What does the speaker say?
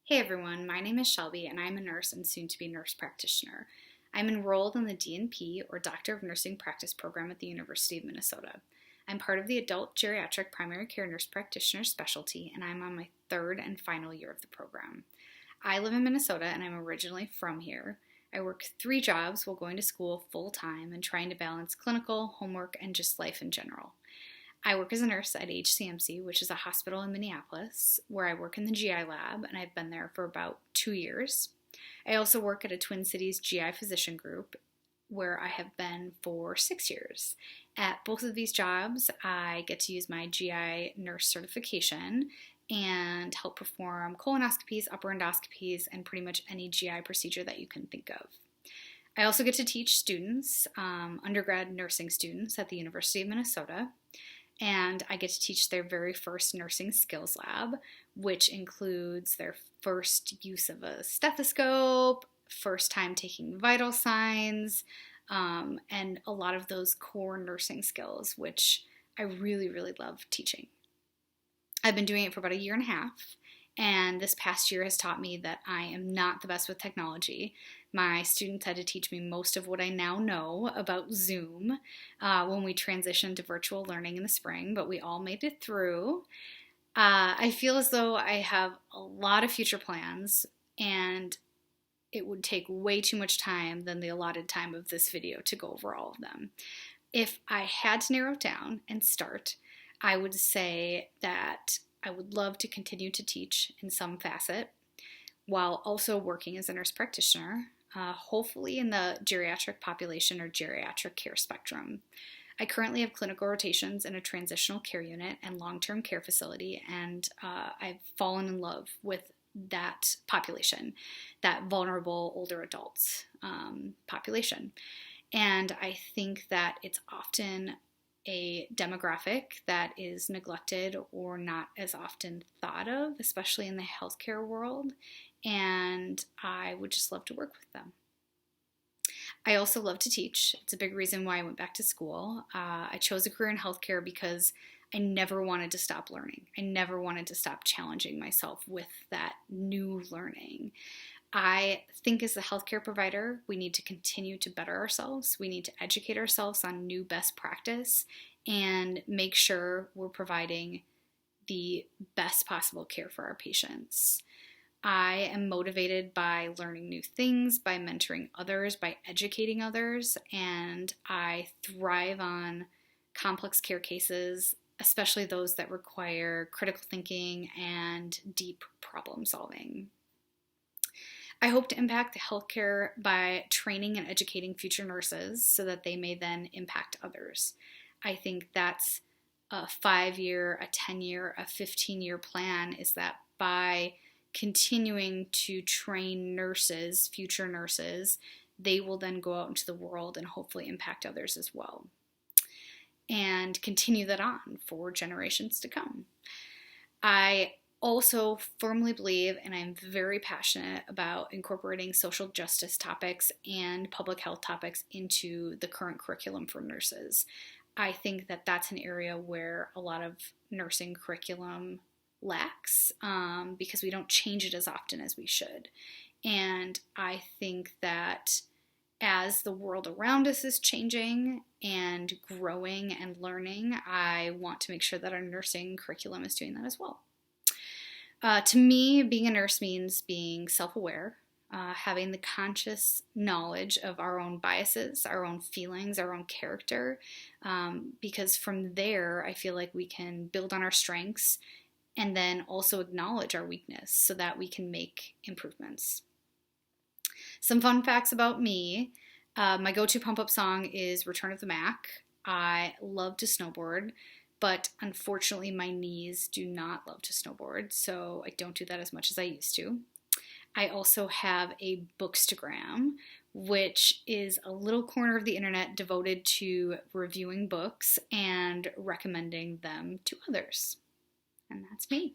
Hey everyone, my name is Shelby and I'm a nurse and soon to be nurse practitioner. I'm enrolled in the DNP or Doctor of Nursing Practice program at the University of Minnesota. I'm part of the adult geriatric primary care nurse practitioner specialty and I'm on my third and final year of the program. I live in Minnesota and I'm originally from here. I work 3 jobs while going to school full time and trying to balance clinical, homework, and just life in general. I work as a nurse at HCMC, which is a hospital in Minneapolis, where I work in the GI lab, and I've been there for about 2 years. I also work at a Twin Cities GI physician group, where I have been for 6 years. At both of these jobs, I get to use my GI nurse certification and help perform colonoscopies, upper endoscopies, and pretty much any GI procedure that you can think of. I also get to teach students, undergrad nursing students at the University of Minnesota, and I get to teach their very first nursing skills lab, which includes their first use of a stethoscope, first time taking vital signs, and a lot of those core nursing skills, which I really, really love teaching. I've been doing it for about a year and a half, and this past year has taught me that I am not the best with technology. My students had to teach me most of what I now know about Zoom when we transitioned to virtual learning in the spring, but we all made it through. I feel as though I have a lot of future plans, and it would take way too much time than the allotted time of this video to go over all of them. If I had to narrow it down and start, I would say that I would love to continue to teach in some facet while also working as a nurse practitioner, hopefully in the geriatric population or geriatric care spectrum. I currently have clinical rotations in a transitional care unit and long-term care facility, and I've fallen in love with that population, that vulnerable older adults population. And I think that it's often a demographic that is neglected or not as often thought of, especially in the healthcare world, and I would just love to work with them. I also love to teach. It's a big reason why I went back to school. I chose a career in healthcare because I never wanted to stop learning. I never wanted to stop challenging myself with that new learning. I think as a healthcare provider, we need to continue to better ourselves. We need to educate ourselves on new best practice and make sure we're providing the best possible care for our patients. I am motivated by learning new things, by mentoring others, by educating others, and I thrive on complex care cases, especially those that require critical thinking and deep problem solving. I hope to impact the healthcare by training and educating future nurses so that they may then impact others. I think that's a 5-year, a 10-year, a 15-year plan, is that by continuing to train nurses, future nurses, they will then go out into the world and hopefully impact others as well. And continue that on for generations to come. I also firmly believe, and I'm very passionate about incorporating social justice topics and public health topics into the current curriculum for nurses. I think that that's an area where a lot of nursing curriculum lacks because we don't change it as often as we should. And I think that as the world around us is changing and growing and learning, I want to make sure that our nursing curriculum is doing that as well. To me, being a nurse means being self-aware, having the conscious knowledge of our own biases, our own feelings, our own character, because from there, I feel like we can build on our strengths and then also acknowledge our weakness so that we can make improvements. Some fun facts about me. My go-to pump-up song is Return of the Mac. I love to snowboard, but unfortunately my knees do not love to snowboard, so I don't do that as much as I used to. I also have a Bookstagram, which is a little corner of the internet devoted to reviewing books and recommending them to others. And that's me.